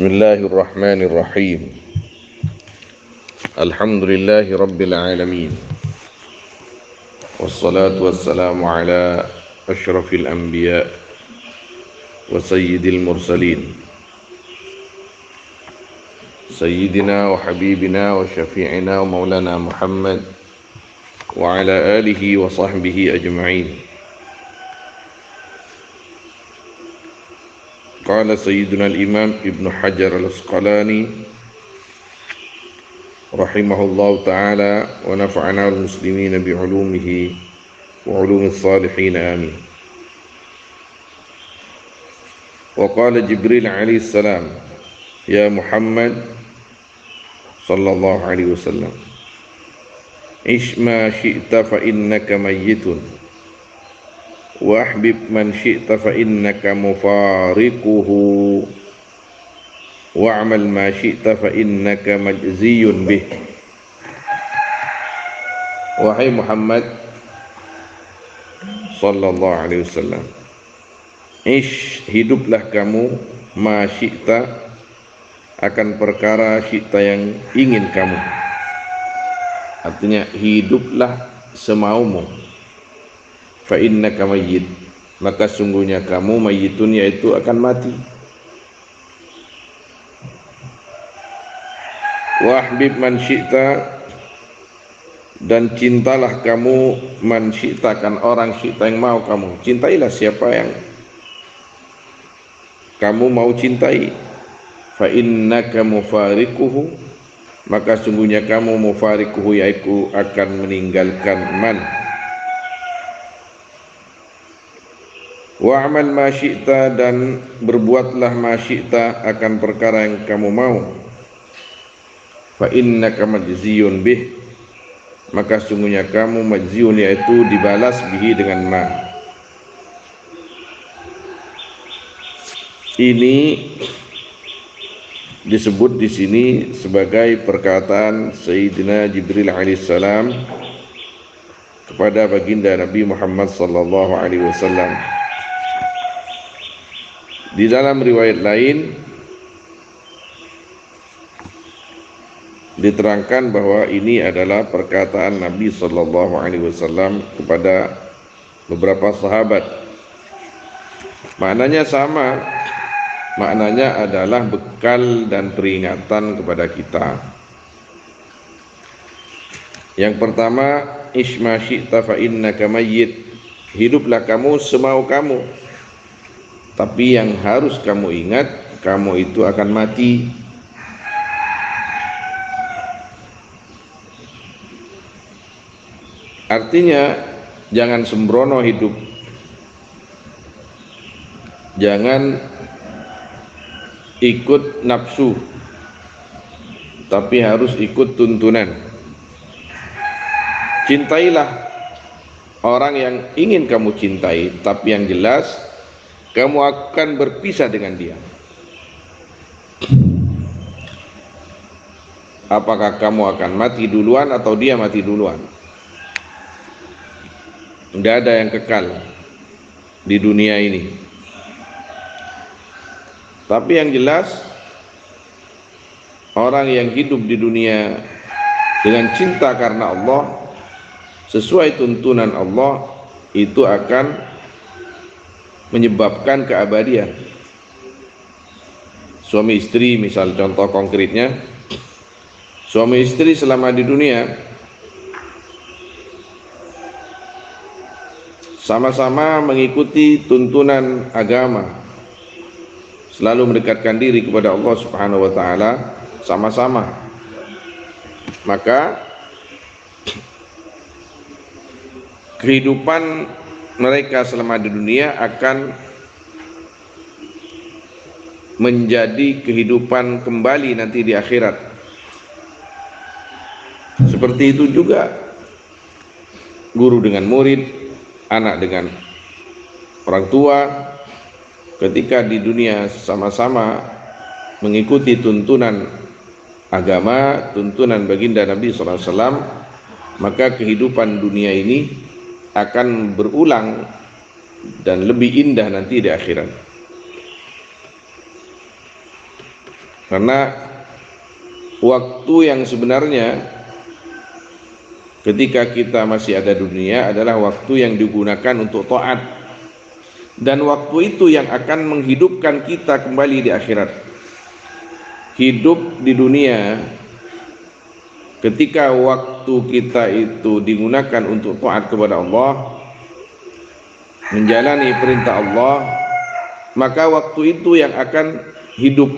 Bismillahirrahmanirrahim. Alhamdulillahi rabbil alamin. Wassalatu wassalamu ala asyrafil anbiya wa sayyidil mursalin. Sayyidina wa habibina wa syafi'ina wa maulana Muhammad wa ala alihi wa sahbihi ajma'in. Qala Sayyiduna al-Imam Ibn Hajar al-Asqalani rahimahullahu ta'ala wa nafa'ana al-muslimina bi'ulumihi wa ulumis salihin amin. Wa qala Jibril alaihi salam, ya Muhammad sallallahu alaihi wasallam, ish ma syi'ta fa innaka mayyitun wa ahbib man syi'ta fa innaka mufariquhu wa'mal ma syi'ta fa innaka majziyun bih. Wahai Muhammad sallallahu alaihi wasallam, ish, hiduplah kamu, ma syi'ta, akan perkara syi'ta yang ingin kamu. Artinya hiduplah semaumu. Fa innaka mayyit, maka sungguhnya kamu mayyitun, yaitu akan mati. Wa ahbib man syi'ta, dan cintalah kamu man syi'ta, kan orang syi'ta yang mau kamu. Cintailah siapa yang kamu mau cintai. Fa innaka mufariquhu, maka sungguhnya kamu mufariquhu, yaitu akan meninggalkan man. Wa'amal ma syi'ta, dan berbuatlah ma syi'ta, akan perkara yang kamu mau. Fa innaka majziyun bih, maka sungguhnya kamu majziyun, yaitu dibalas bihi, dengan ma. Ini disebut di sini sebagai perkataan Sayyidina Jibril alaihissalam kepada baginda Nabi Muhammad sallallahu alaihi wasallam. Di dalam riwayat lain diterangkan bahwa ini adalah perkataan Nabi sallallahu alaihi wasallam kepada beberapa sahabat. Maknanya sama, maknanya adalah bekal dan peringatan kepada kita. Yang pertama, isma syi'ta fa innaka mayyit, hiduplah kamu semau kamu, tapi yang harus kamu ingat, kamu itu akan mati. Artinya jangan sembrono hidup, jangan ikut nafsu, tapi harus ikut tuntunan. Cintailah orang yang ingin kamu cintai, tapi yang jelas kamu akan berpisah dengan dia. Apakah kamu akan mati duluan atau dia mati duluan? Tidak ada yang kekal di dunia ini. Tapi yang jelas, orang yang hidup di dunia dengan cinta karena Allah, sesuai tuntunan Allah, itu akan menyebabkan keabadian. Suami istri, misal contoh konkretnya, suami istri selama di dunia sama-sama mengikuti tuntunan agama, selalu mendekatkan diri kepada Allah Subhanahu wa taala sama-sama, maka kehidupan mereka selama di dunia akan menjadi kehidupan kembali nanti di akhirat. Seperti itu juga guru dengan murid, anak dengan orang tua, ketika di dunia sama-sama mengikuti tuntunan agama, tuntunan baginda Nabi SAW, maka kehidupan dunia ini akan berulang dan lebih indah nanti di akhirat. Karena waktu yang sebenarnya ketika kita masih ada dunia adalah waktu yang digunakan untuk taat, dan waktu itu yang akan menghidupkan kita kembali di akhirat. Hidup di dunia ketika waktu kita itu digunakan untuk taat kepada Allah, menjalani perintah Allah, maka waktu itu yang akan hidup.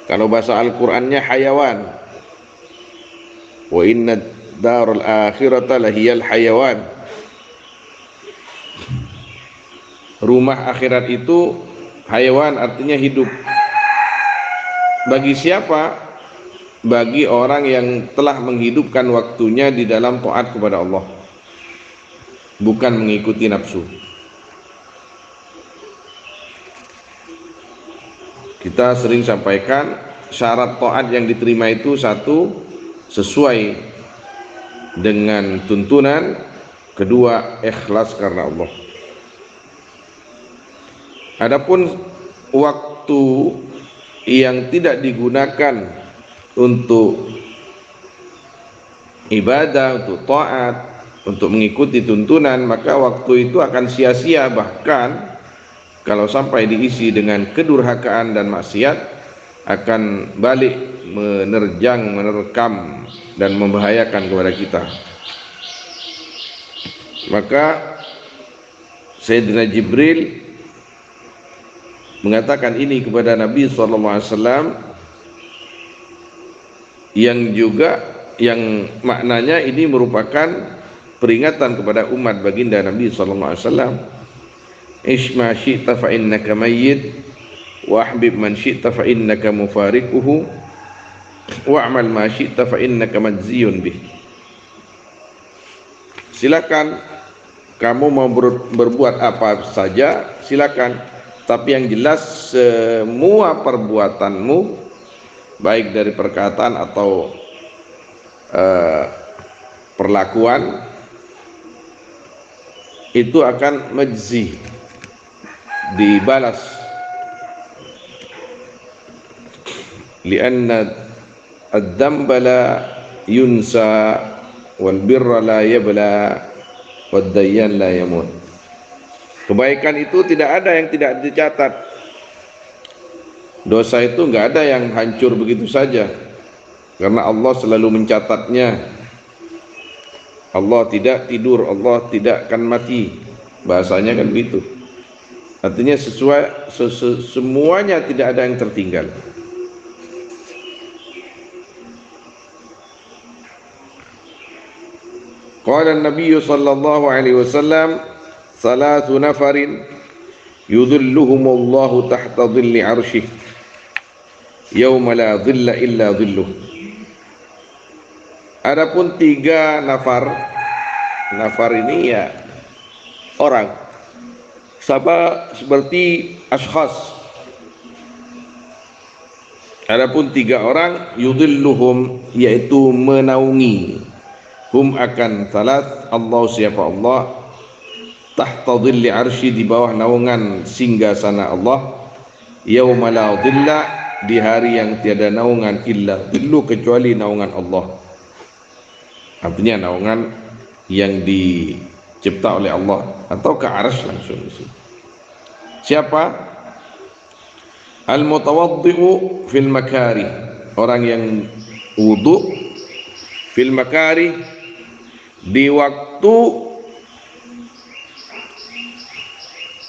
Kalau bahasa Al-Qur'annya hayawan. Wa inna darul akhirata lahiyal hayawan. Rumah akhirat itu hayawan, artinya hidup. Bagi siapa? Bagi orang yang telah menghidupkan waktunya di dalam taat kepada Allah, bukan mengikuti nafsu. Kita sering sampaikan syarat taat yang diterima itu satu, sesuai dengan tuntunan, kedua, ikhlas karena Allah. Adapun waktu yang tidak digunakan untuk ibadah, untuk taat, untuk mengikuti tuntunan, maka waktu itu akan sia-sia. Bahkan kalau sampai diisi dengan kedurhakaan dan maksiat, akan balik menerjang, menerkam dan membahayakan kepada kita. Maka Sayyidina Jibril mengatakan ini kepada Nabi SAW, yang juga yang maknanya ini merupakan peringatan kepada umat baginda Nabi SAW. Ishma syi'ta fa innaka mayyit wa ahbib man syi'ta fa innaka mufariquhu wa'mal ma syi'ta fa innaka majziyun bih. Silakan kamu mau berbuat apa saja, silakan, tapi yang jelas semua perbuatanmu, baik dari perkataan atau perlakuan, itu akan majzi, dibalas. Lianna ad-damba la yunsa wal birra la yabla wad dayyan la yamut. Kebaikan itu tidak ada yang tidak dicatat. Dosa itu enggak ada yang hancur begitu saja, karena Allah selalu mencatatnya. Allah tidak tidur, Allah tidak akan mati, bahasanya kan begitu. Artinya semuanya tidak ada yang tertinggal. Qala an-nabiy sallallahu alaihi wasallam, salatu nafarin yudhilluhumullahu tahta dhilli arsyih yauma la dhilla illa dhilluh. Adapun 3 nafar, nafar ini ya orang, sama seperti ashkhas. Adapun 3 orang, yudhilluhum, yaitu menaungi, hum akan salat, Allah siapa Allah, tahta dhilli arsy, di bawah naungan singgasana Allah, yauma la dhilla, di hari yang tiada naungan illa dhillu, kecuali naungan Allah. Artinya naungan yang dicipta oleh Allah atau ke arsy langsung. Siapa? Al-mutawaddi'u fil makari, orang yang wudu, fil makari, di waktu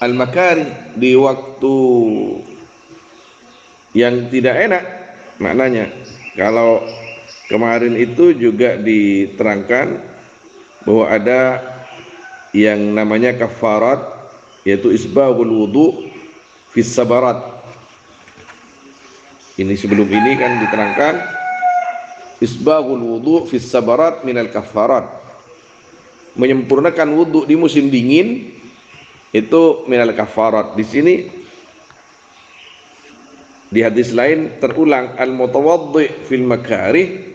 al-makari, di waktu yang tidak enak. Maknanya kalau kemarin itu juga diterangkan bahwa ada yang namanya kafarat, yaitu isbahul wudu fis sabarat. Ini sebelum ini kan diterangkan isbahul wudu fis sabarat minal kafarat, menyempurnakan wudu di musim dingin itu minal kafarat. Di sini di hadis lain terulang al-mutawaddi fil makarih,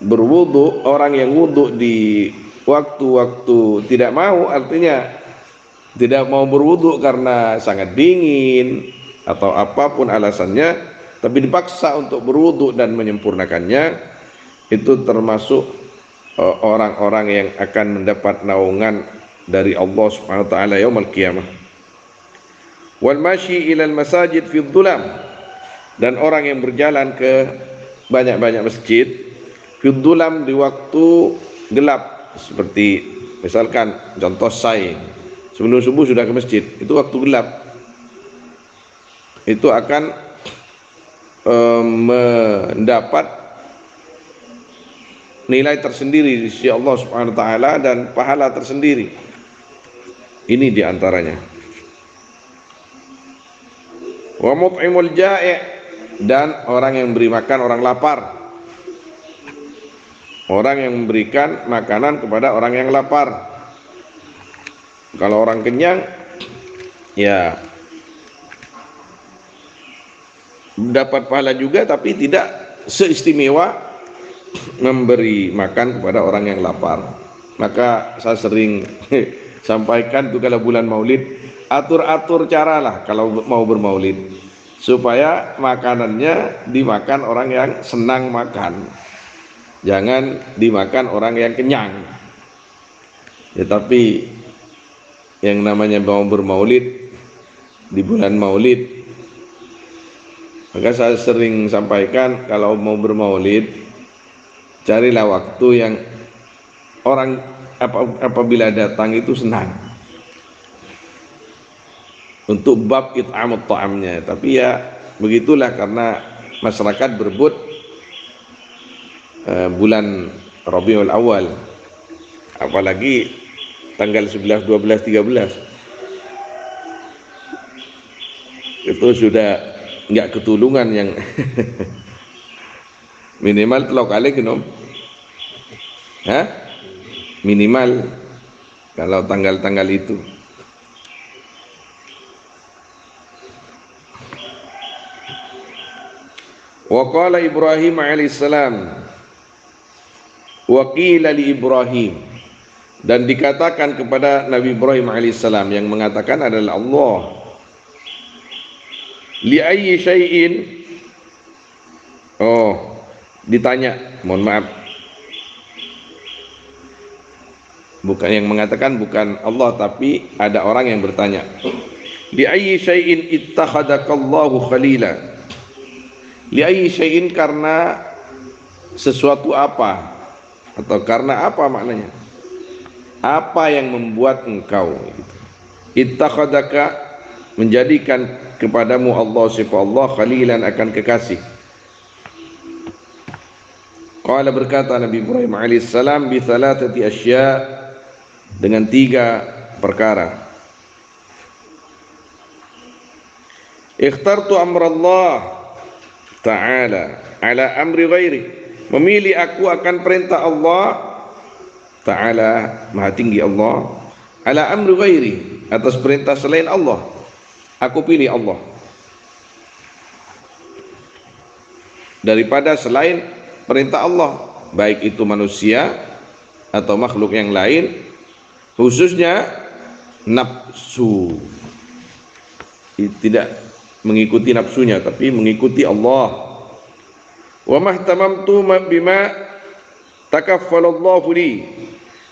berwudu, orang yang wudu di waktu-waktu tidak mau, artinya tidak mau berwudu karena sangat dingin atau apapun alasannya, tapi dipaksa untuk berwudu dan menyempurnakannya, itu termasuk orang-orang yang akan mendapat naungan dari Allah Subhanahu wa taala yaumul qiyamah. Wal mashi ilal masajid fi dhulam, dan orang yang berjalan ke banyak-banyak masjid fi dhulam, di waktu gelap, seperti misalkan contoh saya sebelum subuh sudah ke masjid, itu waktu gelap, itu akan mendapat nilai tersendiri di sisi Allah Subhanahu wa taala dan pahala tersendiri. Ini diantaranya. Wa mut'imul ja'i', dan orang yang memberi makan orang lapar. Orang yang memberikan makanan kepada orang yang lapar. Kalau orang kenyang, ya dapat pahala juga, tapi tidak seistimewa memberi makan kepada orang yang lapar. Maka saya sering sampaikan tuh, kalau bulan Maulid, atur-atur caralah kalau mau bermaulid supaya makanannya dimakan orang yang senang makan, jangan dimakan orang yang kenyang. Ya, tapi yang namanya mau bermaulid di bulan Maulid, maka saya sering sampaikan, kalau mau bermaulid, carilah waktu yang orang apabila datang itu senang, untuk bab it'amut ta'amnya. Tapi ya begitulah, karena masyarakat berebut bulan Rabiul Awal, apalagi tanggal 11, 12, 13 itu sudah nggak ketulungan yang minimal telok kali genom, minimal kalau tanggal-tanggal itu. Wa qala Ibrahim alaihissalam, wa qila li Ibrahim, dan dikatakan kepada Nabi Ibrahim alaihissalam, yang mengatakan adalah Allah, li ayyi syai'in, ditanya, mohon maaf, bukan yang mengatakan, bukan Allah, tapi ada orang yang bertanya, li ayyi syai'in ittakhadakallahu khalila, li ayyi syai'in, karena sesuatu apa, atau karena apa maknanya, apa yang membuat engkau ittakhadaka, menjadikan kepadamu Allah, sifat Allah, khalilan, akan kekasih. Qala, berkata Nabi Ibrahim alaihissalam, bi thalathati asya', dengan 3 perkara. Ikhtartu amrallah ta'ala ala amri ghairi, memilih aku akan perintah Allah ta'ala, maha tinggi Allah, ala amri ghairi, atas perintah selain Allah. Aku pilih Allah daripada selain perintah Allah, baik itu manusia atau makhluk yang lain, khususnya nafsu. Tidak mengikuti nafsunya, tapi mengikuti Allah. Wa mahtamamtu bima takaffalallahu li,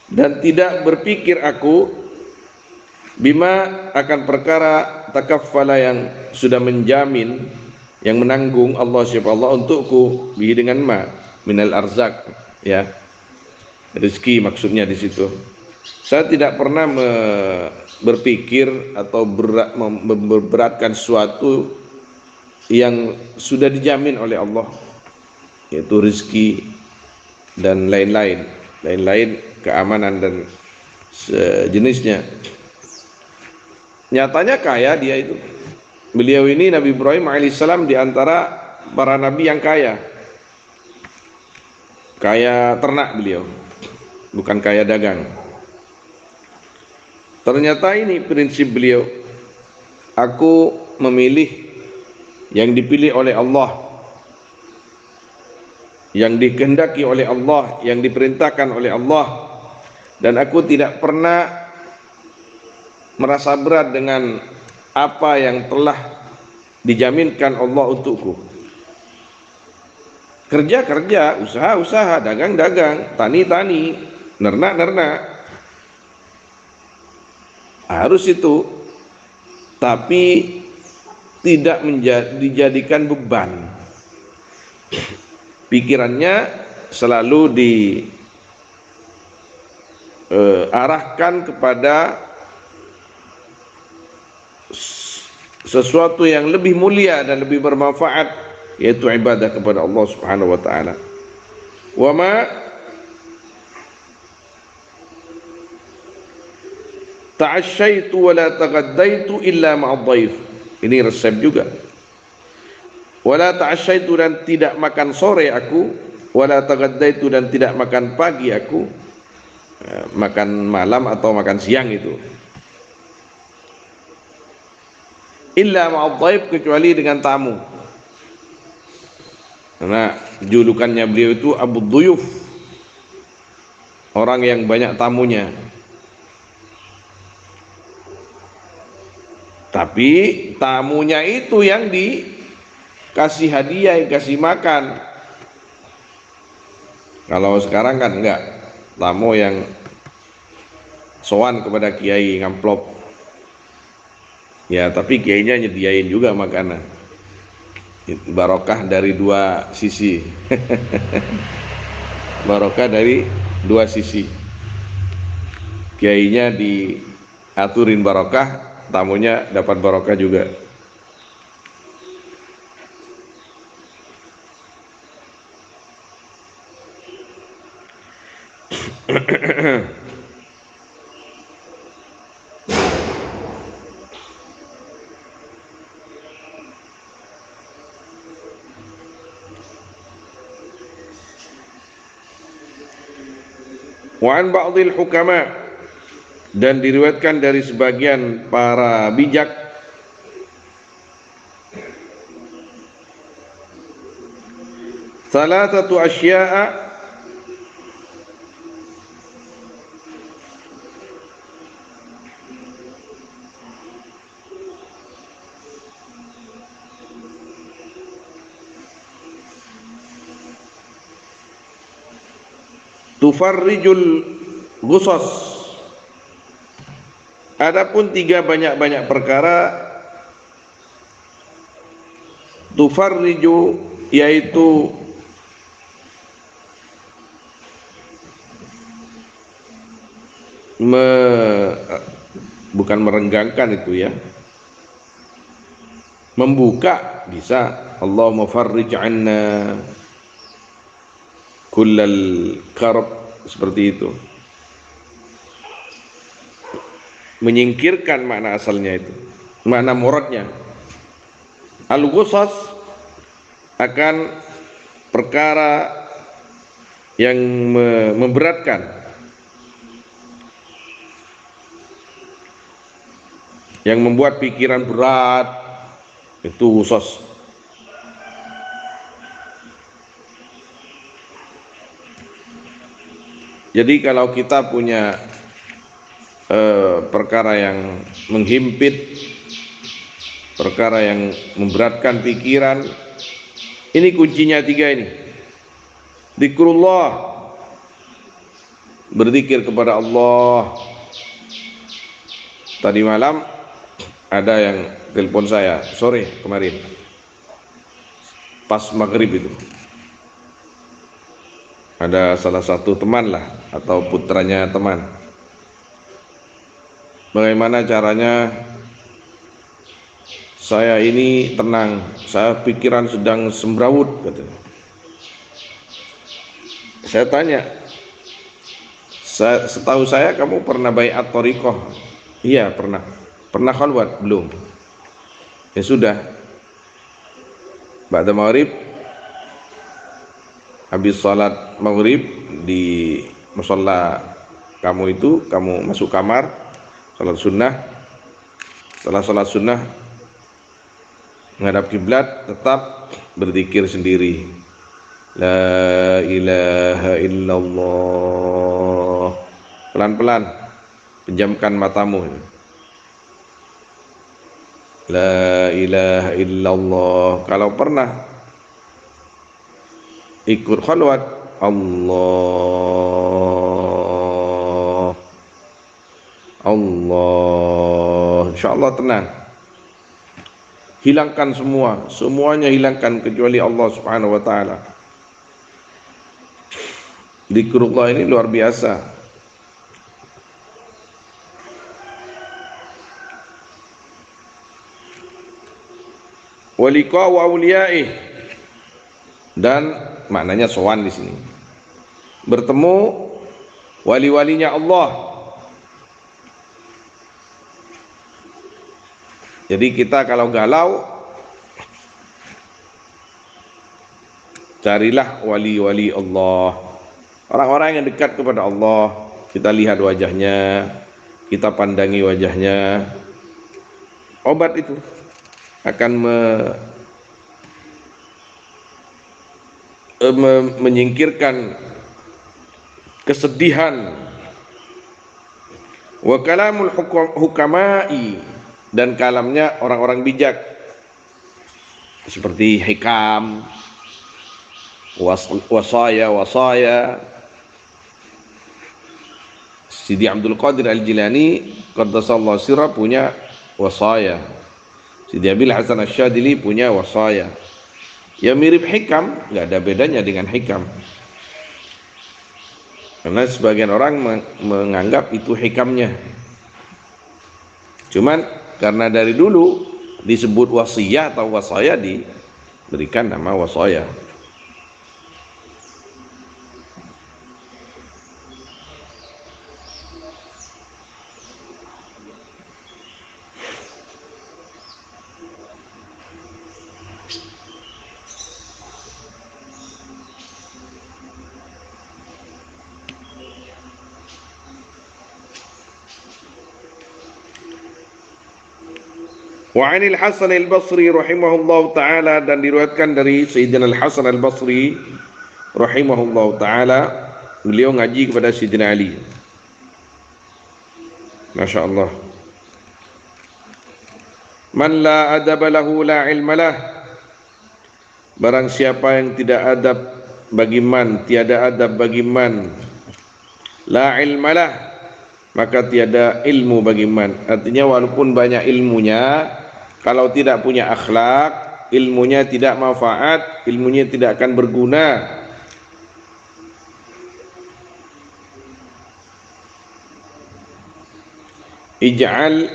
dan tidak berpikir aku bima, akan perkara takaffala, yang sudah menjamin, yang menanggung Allah, siapa Allah, untukku, bihi, dengan minal arzak, ya, rezeki maksudnya di situ. Saya tidak pernah berpikir atau memberatkan sesuatu yang sudah dijamin oleh Allah, yaitu rezeki dan lain-lain keamanan dan sejenisnya. Nyatanya kaya dia itu. Beliau ini, Nabi Ibrahim alaihissalam, di antara para nabi yang kaya. Kaya ternak beliau, bukan kaya dagang. Ternyata ini prinsip beliau, aku memilih yang dipilih oleh Allah, yang dikehendaki oleh Allah, yang diperintahkan oleh Allah, dan aku tidak pernah merasa berat dengan apa yang telah dijaminkan Allah untukku. Kerja kerja, usaha usaha, dagang dagang, tani tani, nernak nernak, harus itu. Tapi tidak dijadikan beban. Pikirannya selalu diarahkan kepada sesuatu yang lebih mulia dan lebih bermanfaat, yaitu ibadah kepada Allah Subhanahu wa taala. Wa ma ta'asyaitu wa la taghaddaitu illa ma'ad dhaif. Ini resep juga. Wala ta'asyaitu, dan tidak makan sore aku, wala taghaddaitu, dan tidak makan pagi aku, makan malam atau makan siang itu, illa ma'ad dhaif, kecuali dengan tamu. Karena julukannya beliau itu Abu Dhuyuf, orang yang banyak tamunya. Tapi tamunya itu yang dikasih hadiah, kasih makan. Kalau sekarang kan enggak, tamu yang sowan kepada kiai ngamplop. Ya, tapi kiainya nyediain juga makanan. Barokah dari dua sisi. Barokah dari dua sisi. Kiainya diaturin barokah, tamunya dapat barokah juga. Wa an ba'dil hukama, dan diriwayatkan dari sebagian para bijak, salatatu asya'a tufarrijul ghusas. Adapun tiga banyak-banyak perkara, tufarriju, yaitu bukan merenggangkan itu ya, membuka bisa. Allahumma farrij anna kullal karb, seperti itu. Menyingkirkan makna asalnya itu, makna muradnya. Al-ghusas akan perkara yang memberatkan, yang membuat pikiran berat, itu ghusas. Jadi kalau kita punya perkara yang menghimpit, perkara yang memberatkan pikiran, ini kuncinya tiga ini. Zikrullah, berzikir kepada Allah. Tadi malam ada yang telepon saya, sore kemarin, pas maghrib itu. Ada salah satu teman lah, atau putranya teman. Bagaimana caranya saya ini tenang, saya pikiran sedang semrawut, katanya. Saya tanya, setahu saya kamu pernah baiat thariqah? Iya pernah. Pernah khalwat? Belum. Ya sudah, ba'da maghrib, habis salat maghrib di musalla kamu itu, kamu masuk kamar salat sunnah. Setelah salat sunnah menghadap kiblat, tetap berzikir sendiri, la ilaha illallah. Pelan-pelan pejamkan matamu, la ilaha illallah. Kalau pernah ikut khalwat, Allah Allah, insyaallah tenang. Hilangkan semuanya hilangkan kecuali Allah Subhanahu wa taala. Zikrullah ini luar biasa. Wa liqa wa awliyaih, dan maknanya sowan di sini. Bertemu wali-walinya Allah. Jadi kita kalau galau, carilah wali-wali Allah, orang-orang yang dekat kepada Allah. Kita lihat wajahnya, kita pandangi wajahnya. Obat itu akan menyingkirkan kesedihan. Wa kalamul hukama'i, dan kalamnya orang-orang bijak seperti hikam, wasaya. Sidi Abdul Qadir Al-Jilani qaddasallahu sirra punya wasaya. Sidi Abil Hasan Asy-Syadzili punya wasaya. Ya mirip hikam, nggak ada bedanya dengan hikam. Karena sebagian orang menganggap itu hikamnya. Cuman karena dari dulu disebut wasiyah atau wasaya, diberikan nama wasaya. Wa 'anil Hasan al-Basri rahimahullahu taala, dan diriwayatkan dari Sayyidina Al-Hasan al-Basri rahimahullahu taala, beliau ngaji kepada Sayyidina Ali. Masya Allah. Man la adaba lahu la ilma lah. Barang siapa yang tidak adab bagi man, tiada adab bagi man, la ilma lah, maka tiada ilmu bagi man. Artinya walaupun banyak ilmunya, kalau tidak punya akhlak, ilmunya tidak manfaat, ilmunya tidak akan berguna. Ij'al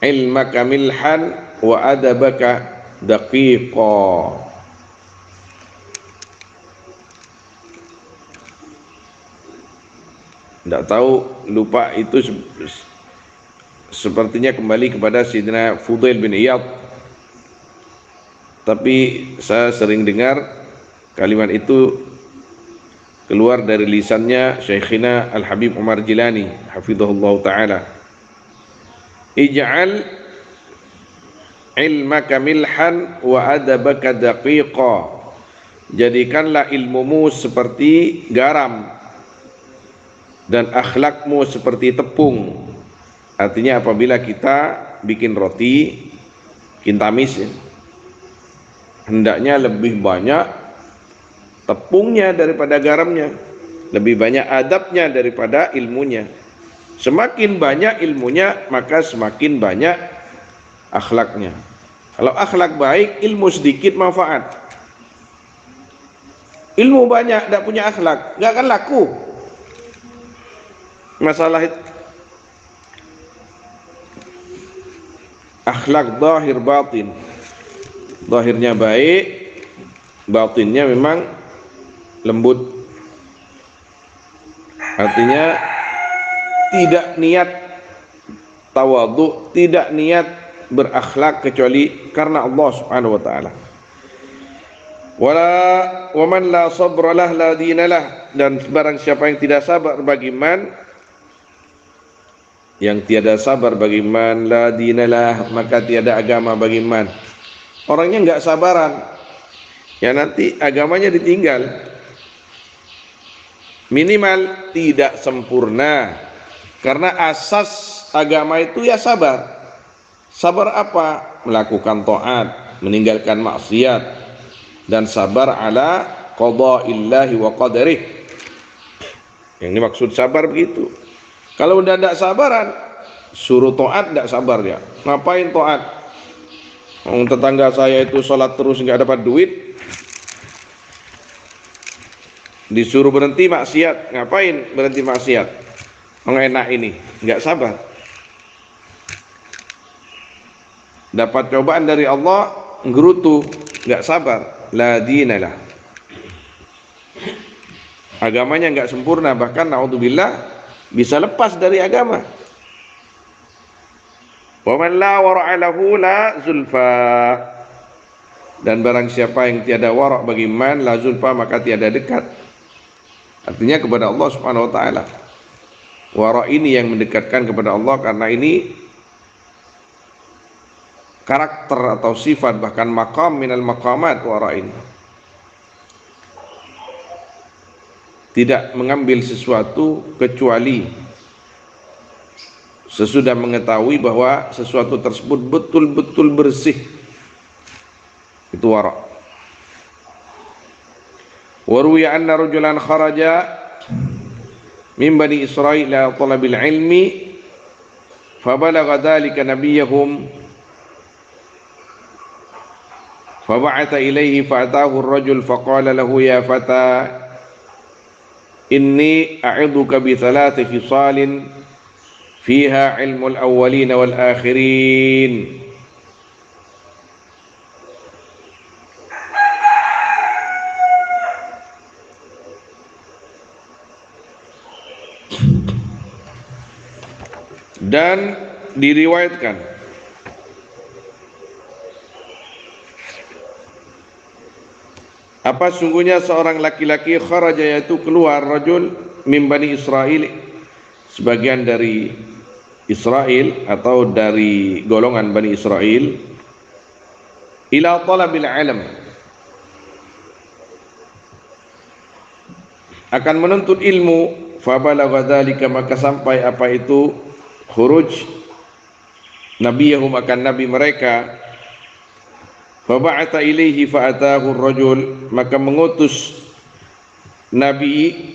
ilmaka milhan wa adabaka daqiqa. Tidak tahu, lupa itu sepertinya kembali kepada Sayyidina Fudail bin Iyad. Tapi saya sering dengar kalimat itu keluar dari lisannya Syekhina Al-Habib Umar Jilani hafizahullah ta'ala. Ij'al ilmaka milhan wa adabaka daqiqa. Jadikanlah ilmumu seperti garam dan akhlakmu seperti tepung. Artinya apabila kita bikin roti kintamis, hendaknya lebih banyak tepungnya daripada garamnya, lebih banyak adabnya daripada ilmunya. Semakin banyak ilmunya, maka semakin banyak akhlaknya. Kalau akhlak baik, ilmu sedikit manfaat. Ilmu banyak, tidak punya akhlak, nggak akan laku. Masalah itu akhlak zahir batin. Zahirnya baik, batinnya memang lembut. Artinya tidak niat tawadhu, tidak niat berakhlak kecuali karena Allah Subhanahu wa taala. Wala wa man la sabra lah la dinalah, dan barang siapa yang tidak sabar bagi man, yang tiada sabar bagi man, la dinalah, maka tiada agama bagi man. Orangnya enggak sabaran, ya nanti agamanya ditinggal. Minimal tidak sempurna, karena asas agama itu ya sabar. Sabar apa? Melakukan taat, meninggalkan maksiat. dan sabar ala qada'illahi wa qadarih. Yang ini maksud sabar begitu. Kalau udah tidak sabaran, suruh taat tidak sabar dia. Ngapain taat? Tetangga saya itu sholat terus nggak dapat duit, disuruh berhenti maksiat, ngapain berhenti maksiat? Enak ini, nggak sabar. Dapat cobaan dari Allah, ngerutu, nggak sabar. La dinalah. Agamanya nggak sempurna, bahkan naudzubillah bisa lepas dari agama. Wa man la wara'a lahu la zulfa. Dan barang siapa yang tiada wara' bagi man la zulfa, maka tiada dekat. Artinya kepada Allah Subhanahu wa taala. Wara' ini yang mendekatkan kepada Allah, karena ini karakter atau sifat, bahkan maqam minal maqamat wara' ini. Tidak mengambil sesuatu kecuali sesudah mengetahui bahwa sesuatu tersebut betul-betul bersih. Itu wara'. Wa ruwiya anna rajulan kharaja min bani Israil ila talabil ilmi fabalagha dhalika nabiyahum fab'atha ilayhi fa'atahu ar-rajul faqala lahu ya fata inni a'idhuka bi thalathi khisalin fiha ilmul awwalin wal akhirin. Dan diriwayatkan apa sungguhnya seorang laki-laki kharaja, yaitu keluar, rajul min bani Israil, sebagian dari Israel atau dari golongan Bani Israel, ila talabil ilm, akan menuntut ilmu, fabalagha dzalika, maka sampai apa itu khuruj nabiyahum, akan nabi mereka, fab'atha ilaihi fa'atahu ar-rajul, maka mengutus nabi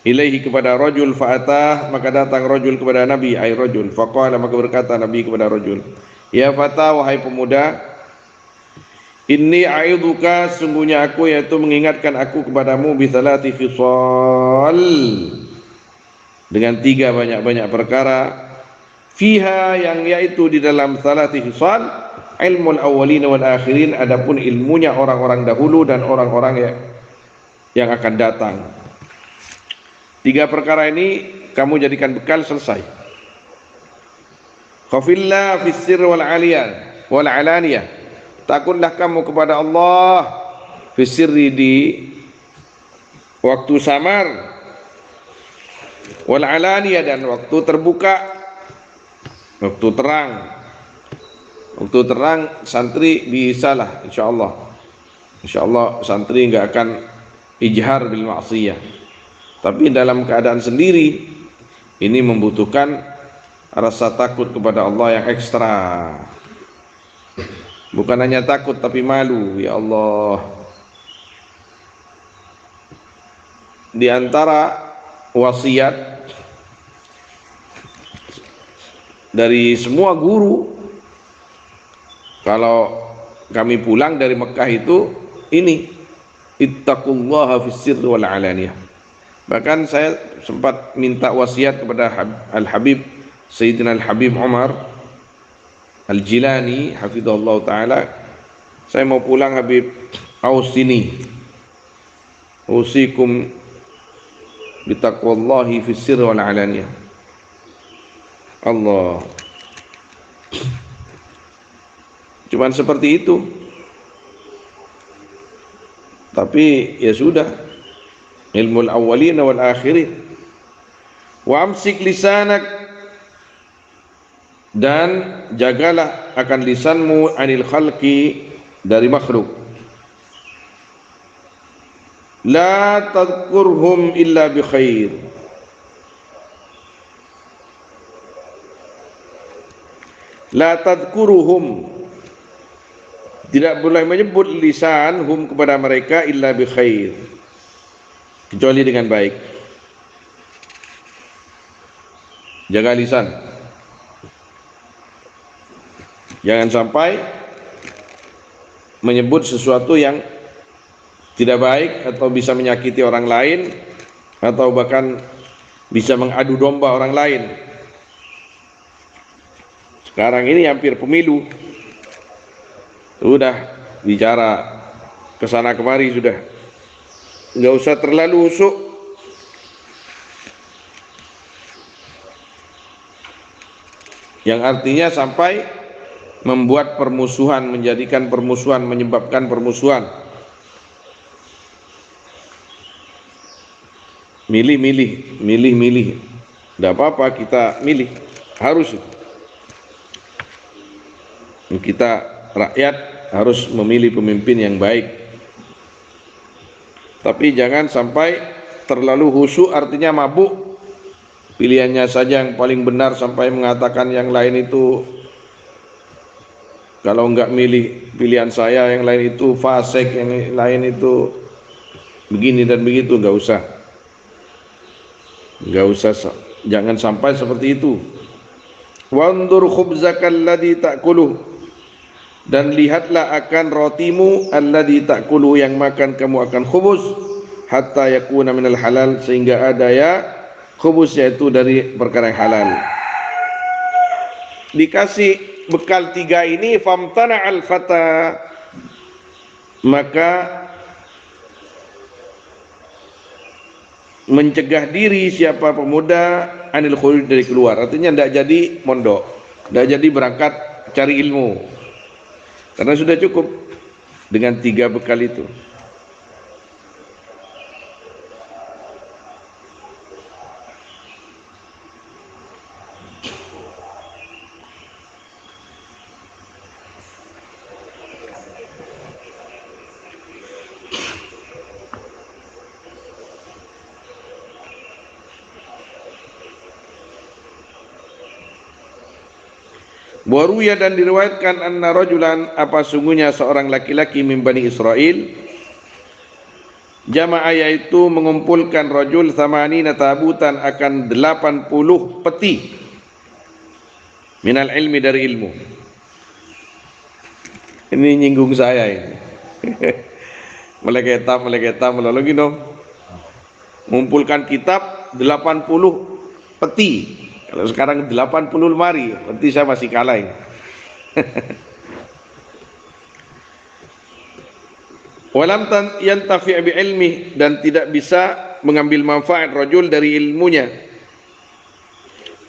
ilaihi kepada rajul, fa'atah, maka datang rajul kepada nabi, ay rajul, faqala, maka berkata nabi kepada rajul, ya fata, wahai pemuda, inni a'idhuka, sungguhnya aku, yaitu mengingatkan aku kepadamu, bi thalati khisal, dengan 3 banyak-banyak perkara, fiha, yang yaitu di dalam thalati khisal, ilmul awwalin wal akhirin, adapun ilmunya orang-orang dahulu dan orang-orang yang akan datang. 3 perkara ini kamu jadikan bekal, selesai. Khafillah fis sirr wal alaniyah, takutlah kamu kepada Allah fis sirri, di waktu samar, wal alaniyah, dan waktu terbuka, waktu terang. Waktu terang santri bisalah, insyaallah santri enggak akan ijhar bil ma'siyah. Tapi dalam keadaan sendiri ini membutuhkan rasa takut kepada Allah yang ekstra. Bukan hanya takut tapi malu, ya Allah. Di antara wasiat dari semua guru kalau kami pulang dari Mekah itu, ini ittaqullaha fis sirri wal alaniyah. Bahkan saya sempat minta wasiat kepada Al-Habib Sayyidina Al-Habib Umar Al-Jilani hafizahullah ta'ala, saya mau pulang Habib, ausini usikum bitaqwallahi fis sirri wal alaniyah. Allah, cuman seperti itu. Tapi ya sudah, ilmul awwalin wal akhirin. Wa amsik lisanak, dan jagalah akan lisanmu, anil khalqi, dari makhluk. La tadhkurhum illa bi khair, la tadhkuruhum, Tidak boleh menyebut lisan hum kepada mereka illa bi khair, kecuali dengan baik. Jaga lisan. Jangan sampai menyebut sesuatu yang tidak baik atau bisa menyakiti orang lain atau bahkan bisa mengadu domba orang lain. Sekarang ini hampir pemilu, sudah bicara kesana kemari, sudah nggak usah terlalu usuk. Yang artinya sampai membuat permusuhan, menjadikan permusuhan, menyebabkan permusuhan. Milih. Tidak apa-apa kita milih, harus. Kita rakyat harus memilih pemimpin yang baik. Tapi jangan sampai terlalu khusyuk, artinya mabuk. Pilihannya saja yang paling benar sampai mengatakan yang lain itu, kalau enggak milih pilihan saya, yang lain itu fasik, yang lain itu begini dan begitu. Enggak usah, jangan sampai seperti itu. Wandur khubzakal ladzi ta'kuluh, dan lihatlah akan rotimu alladzi ta'kuluh, yang makan kamu akan khubuz, hatta yakuna minal halal, sehingga ada ya khubuz, yaitu dari perkara yang halal. Dikasih bekal 3 ini, famtana al fata, maka mencegah diri siapa pemuda anil khuruj, dari keluar. Artinya tidak jadi mondok, tidak jadi berangkat cari ilmu, karena sudah cukup dengan 3 bekal itu. Waruya, dan diriwayatkan anna rajulan, apa sungguhnya seorang laki-laki min Bani Israel, jamaah, yaitu mengumpulkan rajul thamanina tabutan, akan 80 peti minal ilmi, dari ilmu. Ini nyinggung saya ini. Meleketa melalui dong. Mengumpulkan kitab 80 peti. Kalau sekarang 80 lemari, berarti saya masih kalah ini. Walam yantafi' bi ilmi, dan tidak bisa mengambil manfaat rajul dari ilmunya.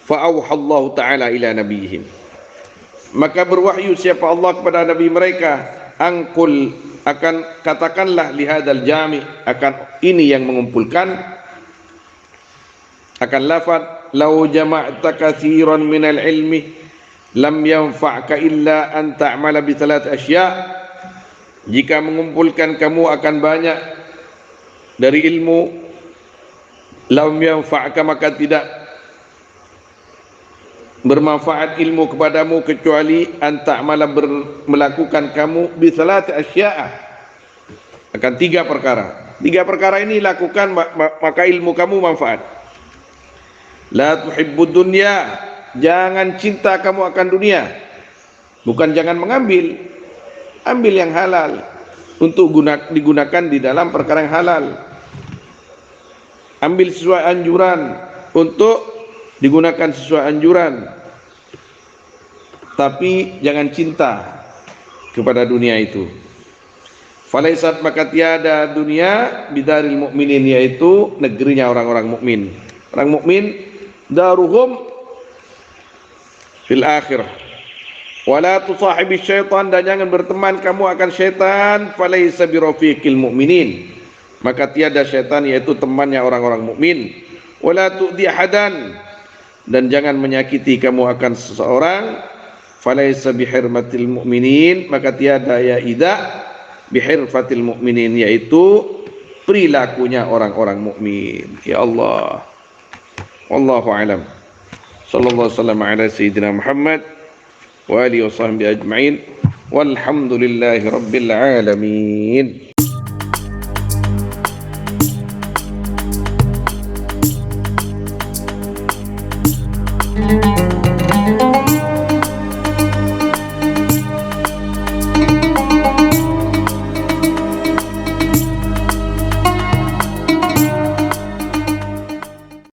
Fa auhallahu ta'ala ila nabiyihim, maka berwahyu siapa Allah kepada nabi mereka, angkul, akan katakanlah lihadal jami', akan ini yang mengumpulkan, akan lafaz lau jama'ta katsiran minal ilmi lam yanfa'ka illa an ta'mala bi 3 asya', jika mengumpulkan kamu akan banyak dari ilmu, lam yanfa'ka, maka tidak bermanfaat ilmu kepadamu kecuali an ta'mala, melakukan kamu bi 3 asya', akan 3 perkara. 3 perkara ini lakukan, maka ilmu kamu manfaat. La tuhibbud dunya, jangan cinta kamu akan dunia. Bukan jangan mengambil, ambil yang halal untuk digunakan di dalam perkara yang halal. Ambil sesuai anjuran untuk digunakan sesuai anjuran, tapi jangan cinta kepada dunia itu. Falaisat, maka tiada dunia, bidaril mukminin, yaitu negerinya orang-orang mukmin. Orang mukmin daruhum fil akhirah. Wala tusahibi syaitan, dan jangan berteman kamu akan syaitan. Falaisa birafiqil mu'minin, maka tiada syaitan yaitu temannya orang-orang mukmin. Wala tu'di hadan, dan jangan menyakiti kamu akan seseorang. Falaisa bihirmatil mu'minin, maka tiada ya ida bihirfatil mu'minin, yaitu perilakunya orang-orang mukmin. Ya Allah, wallahu a'lam. Sallallahu alaihi wasallam ala sayyidina Muhammad wa alihi wa sahbihi ajma'in. walhamdulillahi rabbil alamin.